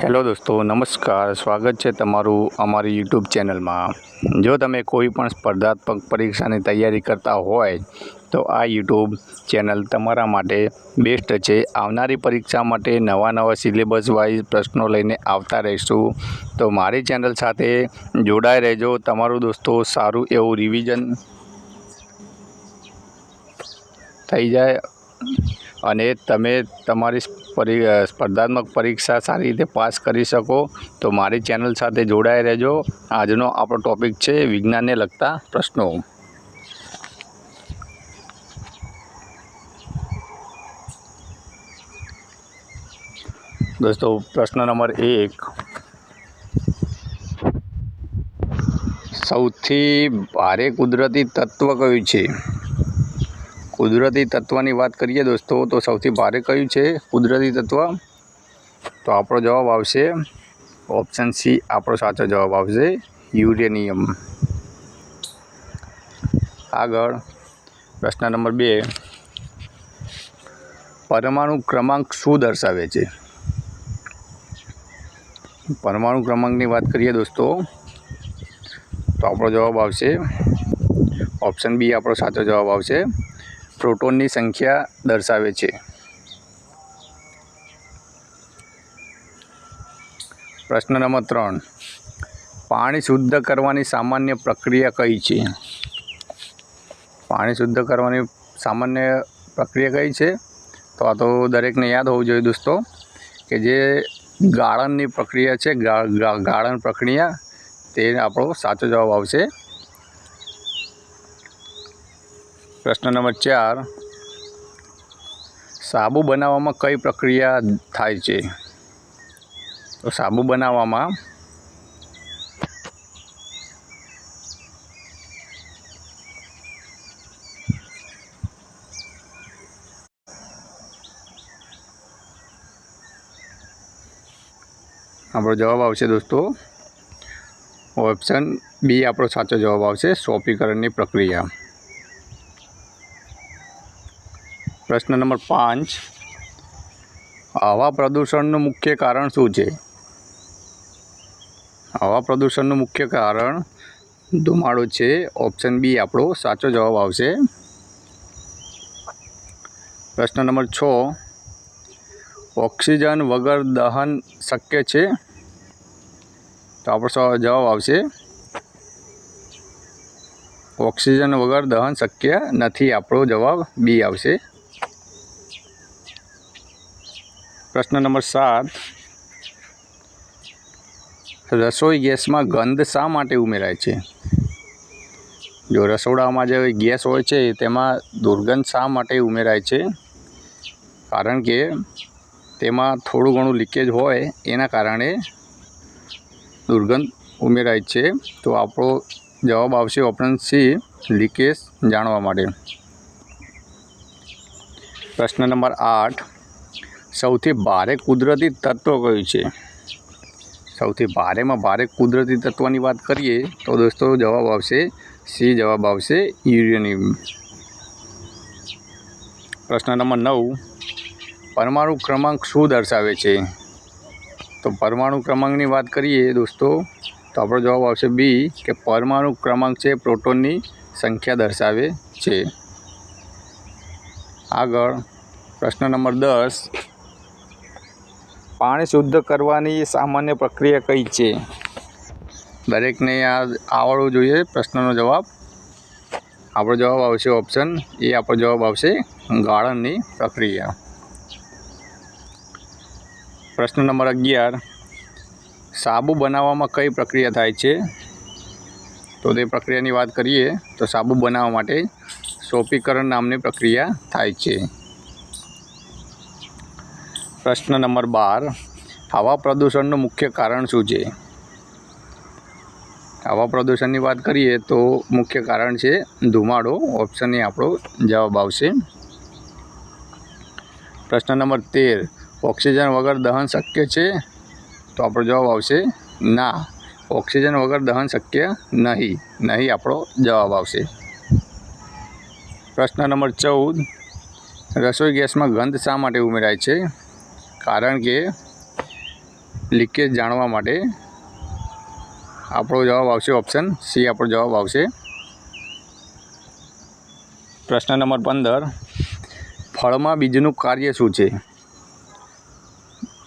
Hello દોસ્તો, નમસ્કાર. સ્વાગત છે તમારું અમારી યુટ્યુબ ચેનલમાં. જો તમે કોઈ પણ સ્પર્ધાત્મક પરીક્ષાની તૈયારી કરતા હોય તો આ યુટ્યુબ ચેનલ તમારા માટે બેસ્ટ છે. આવનારી પરીક્ષા માટે નવા સિલેબસ વાઇઝ પ્રશ્નો લઈને આવતા રહીશું. તો મારી ચેનલ સાથે જોડાઈ રહેજો. તમારું દોસ્તો સારું એવું રિવિઝન થઈ જાય અને તમે તમારી સ્પર્ધાત્મક પરીક્ષા સારી રીતે પાસ કરી શકો. તો મારી ચેનલ સાથે જોડાઈ રહેજો. આજનો આપણો ટૉપિક છે વિજ્ઞાનને લગતા પ્રશ્નો. દોસ્તો, પ્રશ્ન નંબર 1, સૌથી ભારે કુદરતી તત્વ કયું છે? કુદરતી તત્વની વાત કરીએ દોસ્તો, તો સૌથી ભારે કયું છે કુદરતી તત્વ? તો આપણો જવાબ આવશે ઓપ્શન સી. આપણો સાચો જવાબ આવશે યુરેનિયમ. આગળ પ્રશ્ન નંબર 2, પરમાણુ ક્રમાંક શું દર્શાવે છે? પરમાણુ ક્રમાંકની વાત કરીએ દોસ્તો, તો આપણો જવાબ આવશે ઓપ્શન બી. આપણો સાચો જવાબ આવશે પ્રોટોનની સંખ્યા દર્શાવે છે. પ્રશ્ન નંબર 3, પાણી શુદ્ધ કરવાની સામાન્ય પ્રક્રિયા કઈ છે? પાણી શુદ્ધ કરવાની સામાન્ય પ્રક્રિયા કઈ છે? તો આ તો દરેકને યાદ હોવું જોઈએ દોસ્તો કે જે ગાળણની પ્રક્રિયા છે, ગાળણ પ્રક્રિયા, તે આપણો સાચો જવાબ આવશે. પ્રશ્ન નંબર 4, સાબુ બનાવવામાં કઈ પ્રક્રિયા થાય છે? તો સાબુ બનાવવામાં આપણો જવાબ આવશે દોસ્તો ઓપ્શન બી. આપણો સાચો જવાબ આવશે સોપીકરણની પ્રક્રિયા. પ્રશ્ન નંબર 5, હવા પ્રદૂષણનું મુખ્ય કારણ શું છે? હવા પ્રદૂષણનું મુખ્ય કારણ ધુમાડો છે. Option B. આપણો સાચો જવાબ આવશે. પ્રશ્ન નંબર 6, ઓક્સિજન વગર દહન શક્ય છે? તો આપણો જવાબ આવશે ઓક્સિજન વગર દહન શક્ય નથી. આપણો જવાબ બી આવશે. પ્રશ્ન નંબર 7, રસોઈ ગેસમાં ગંધ શા માટે ઉમેરાય છે? જો રસોડામાં જે ગેસ હોય છે તેમાં દુર્ગંધ શા માટે ઉમેરાય છે? કારણ કે તેમાં થોડું ઘણું લીકેજ હોય એના કારણે દુર્ગંધ ઉમેરાય છે. તો આપણો જવાબ આવશે ઓપ્શન સી, લીકેજ જાણવા માટે. પ્રશ્ન નંબર 8, સૌથી ભારે કુદરતી તત્વ કયું છે? સૌથી ભારેમાં ભારે કુદરતી તત્વની વાત કરીએ તો દોસ્તો જવાબ આવશે સી. જવાબ આવશે યુરેનિયમ. પ્રશ્ન નંબર 9, પરમાણુ ક્રમાંક શું દર્શાવે છે? તો પરમાણુ ક્રમાંકની વાત કરીએ દોસ્તો તો આપણો જવાબ આવશે બી, કે પરમાણુ ક્રમાંક છે પ્રોટોનની સંખ્યા દર્શાવે છે. આગળ પ્રશ્ન નંબર 10, પાણી શુદ્ધ કરવાની સામાન્ય પ્રક્રિયા કઈ છે? દરેકને આવડવું જોઈએ પ્રશ્નનો જવાબ. આપણો જવાબ આવશે ઓપ્શન એ. આપણો જવાબ આવશે ગાળણની પ્રક્રિયા. પ્રશ્ન નંબર 11, સાબુ બનાવવામાં કઈ પ્રક્રિયા થાય છે? તો તે પ્રક્રિયાની વાત કરીએ તો સાબુ બનાવવા માટે સોપીકરણ નામની પ્રક્રિયા થાય છે. પ્રશ્ન નંબર 12, હવા પ્રદૂષણનું મુખ્ય કારણ શું છે? હવા પ્રદૂષણની વાત કરીએ તો મુખ્ય કારણ છે ધુમાડો. ઓપ્શન એ આપણો જવાબ આવશે. પ્રશ્ન નંબર 13, ઓક્સિજન વગર દહન શક્ય છે? તો આપણો જવાબ આવશે ના, ઓક્સિજન વગર દહન શક્ય નહીં આપણો જવાબ આવશે. પ્રશ્ન નંબર 14, રસોઈ ગેસમાં ગંધ શા માટે ઉમેરાય છે? કારણ કે લીકેજ જાણવા માટે આપણો જવાબ આવશે ઓપ્શન સી આપણો જવાબ આવશે। પ્રશ્ન નંબર 15, ફળમાં બીજનું કાર્ય શું છે?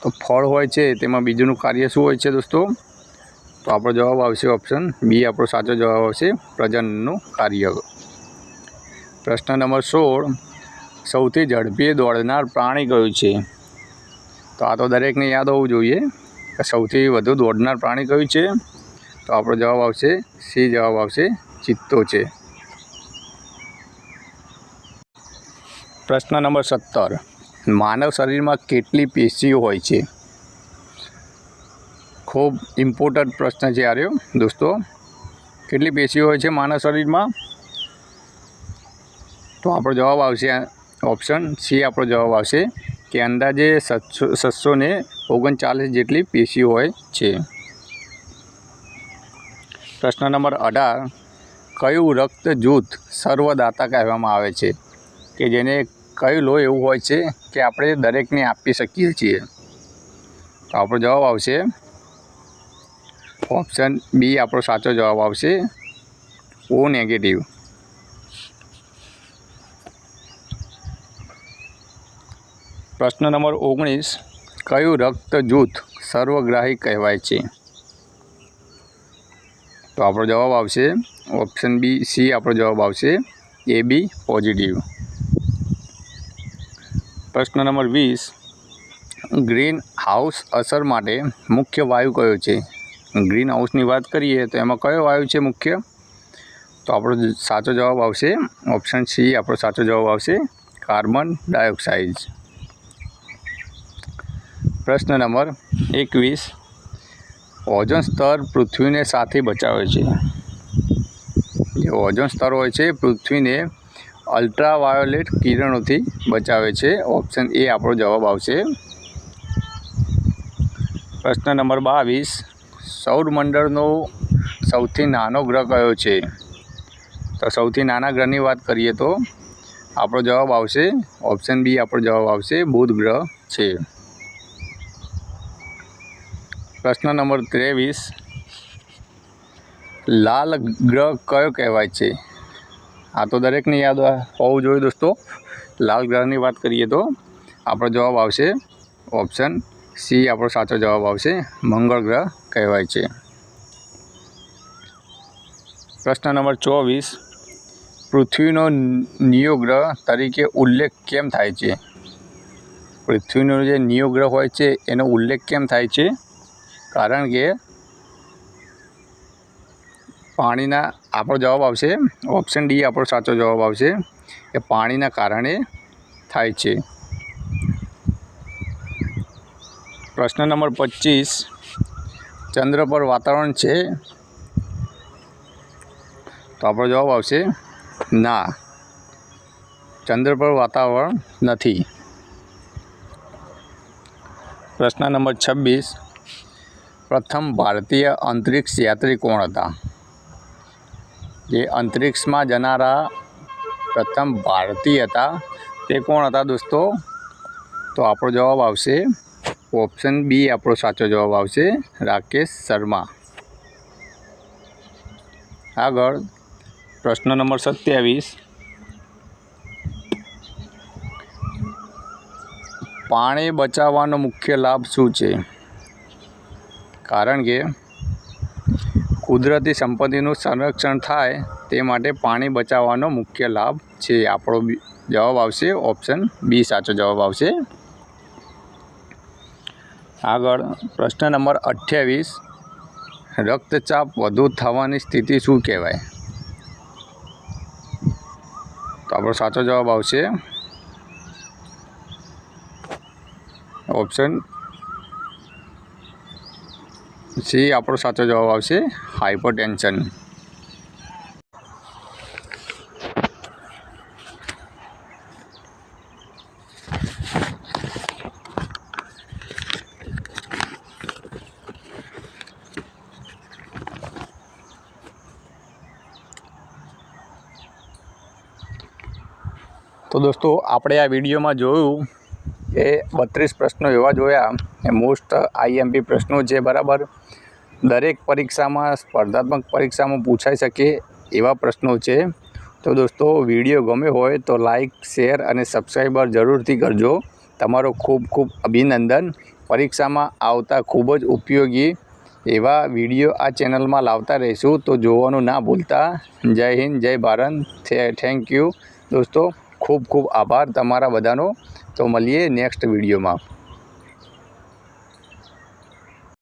તો ફળ હોય છે તેમાં બીજનું કાર્ય શું હોય છે દોસ્તો? તો આપણો જવાબ આવશે ઓપ્શન બી આપણો સાચો જવાબ આવશે પ્રજનનનું કાર્ય। પ્રશ્ન નંબર 16, સૌથી ઝડપી દોડનાર પ્રાણી કયું છે? તો આ તો દરેકને યાદ હોવું જોઈએ કે સૌથી વધુ દોડનાર પ્રાણી કયું છે? તો આપણો જવાબ આવશે સી જવાબ આવશે ચિત્તો છે। પ્રશ્ન નંબર 17, માનવ શરીરમાં કેટલી પેશીઓ હોય છે? ખૂબ ઇમ્પોર્ટન્ટ પ્રશ્ન છે આ રહ્યો દોસ્તો। કેટલી પેશીઓ હોય છે માનવ શરીરમાં? તો આપણો જવાબ આવશે ઓપ્શન સી આપણો જવાબ આવશે કે અંદાજે 739 જેટલી પેશીઓ હોય છે। પ્રશ્ન નંબર 18, કયું રક્ત જૂથ સર્વદાતા કહેવામાં આવે છે? કે જેને કયું લોહી એવું હોય છે કે આપણે દરેકને આપી શકીએ છીએ? તો આપણો જવાબ આવશે ઓપ્શન બી આપણો સાચો જવાબ આવશે ઓ નેગેટિવ। પ્રશ્ન નંબર 19, કયું રક્ત જૂથ સર્વગ્રાહી કહેવાય છે? તો આપણો જવાબ આવશે ઓપ્શન બી સી આપણો જવાબ આવશે AB પોઝિટિવ। પ્રશ્ન નંબર 20, ગ્રીન હાઉસ અસર માટે મુખ્ય વાયુ કયો છે? ગ્રીન હાઉસની વાત કરીએ તો એમાં કયો વાયુ છે મુખ્ય? તો આપણો સાચો જવાબ આવશે ઓપ્શન સી આપણો સાચો જવાબ આવશે કાર્બન ડાયોક્સાઇડ। પ્રશ્ન નંબર 21, ઓઝોન સ્તર પૃથ્વીને શાથી બચાવે છે? જે ઓઝોન સ્તર હોય છે પૃથ્વીને અલ્ટ્રાવાયોલેટ કિરણોથી બચાવે છે। ઓપ્શન એ આપણો જવાબ આવશે। પ્રશ્ન નંબર 22, સૌરમંડળનો સૌથી નાનો ગ્રહ કયો છે? તો સૌથી નાના ગ્રહની વાત કરીએ તો આપણો જવાબ આવશે ઓપ્શન બી આપણો જવાબ આવશે બુધ ગ્રહ છે। પ્રશ્ન નંબર 23, લાલ ગ્રહ કયો કહેવાય છે? આ તો દરેકને યાદ હોવું જોઈએ દોસ્તો। લાલ ગ્રહની વાત કરીએ તો આપણો જવાબ આવશે ઓપ્શન સી આપણો સાચો જવાબ આવશે મંગળ ગ્રહ કહેવાય છે। પ્રશ્ન નંબર 24, પૃથ્વીનો નિયો ગ્રહ તરીકે ઉલ્લેખ કેમ થાય છે? પૃથ્વીનો જે નિયો ગ્રહ હોય છે એનો ઉલ્લેખ કેમ થાય છે? કારણ કે પાણીના આપણો જવાબ આવશે ઓપ્શન ડી આપણો સાચો જવાબ આવશે કે પાણીના કારણે થાય છે। પ્રશ્ન નંબર 25, ચંદ્ર પર વાતાવરણ છે? તો આપણો જવાબ આવશે ના, ચંદ્ર પર વાતાવરણ નથી। પ્રશ્ન નંબર 26, પ્રથમ ભારતીય અંતરિક્ષ યાત્રી કોણ હતા? જે અંતરિક્ષમાં જનારા પ્રથમ ભારતીય હતા તે કોણ હતા દોસ્તો? તો આપણો જવાબ આવશે ઓપ્શન બી આપણો સાચો જવાબ આવશે રાકેશ શર્મા। આગળ પ્રશ્ન નંબર 27, પાણી બચાવવાનો મુખ્ય લાભ શું છે? કારણ કે કુદરતી સંપત્તિનું સંરક્ષણ થાય તે માટે પાણી બચાવવાનો મુખ્ય લાભ છે। આપણો જવાબ આવશે ઓપ્શન બી સાચો જવાબ આવશે। આગળ પ્રશ્ન નંબર 28, રક્તચાપ વધુ થવાની સ્થિતિ શું કહેવાય? તો આપણો સાચો જવાબ આવશે ઓપ્શન સી આપણો સાચો જવાબ આવશે હાઇપરટેન્શન। તો દોસ્તો આપણે આ વિડીયોમાં જોયું એ 32 પ્રશ્નો એવા જોયા એ મોસ્ટ આઈએમપી પ્રશ્નો છે, બરાબર. દરેક પરીક્ષામાં, સ્પર્ધાત્મક પરીક્ષામાં પૂછાઈ શકે એવા પ્રશ્નો છે. તો દોસ્તો, વિડીયો ગમે હોય તો લાઈક, શેર અને સબસ્ક્રાઈબર જરૂરથી કરજો. તમારો ખૂબ ખૂબ અભિનંદન. પરીક્ષામાં આવતા ખૂબ જ ઉપયોગી એવા વિડીયો આ ચેનલમાં લાવતા રહીશું, તો જોવાનું ના ભૂલતા. જય હિન્દ, જય ભારત. થેન્ક યુ દોસ્તો. ખૂબ ખૂબ આભાર તમારા બધાનો. તો મળીએ નેક્સ્ટ વિડીયોમાં.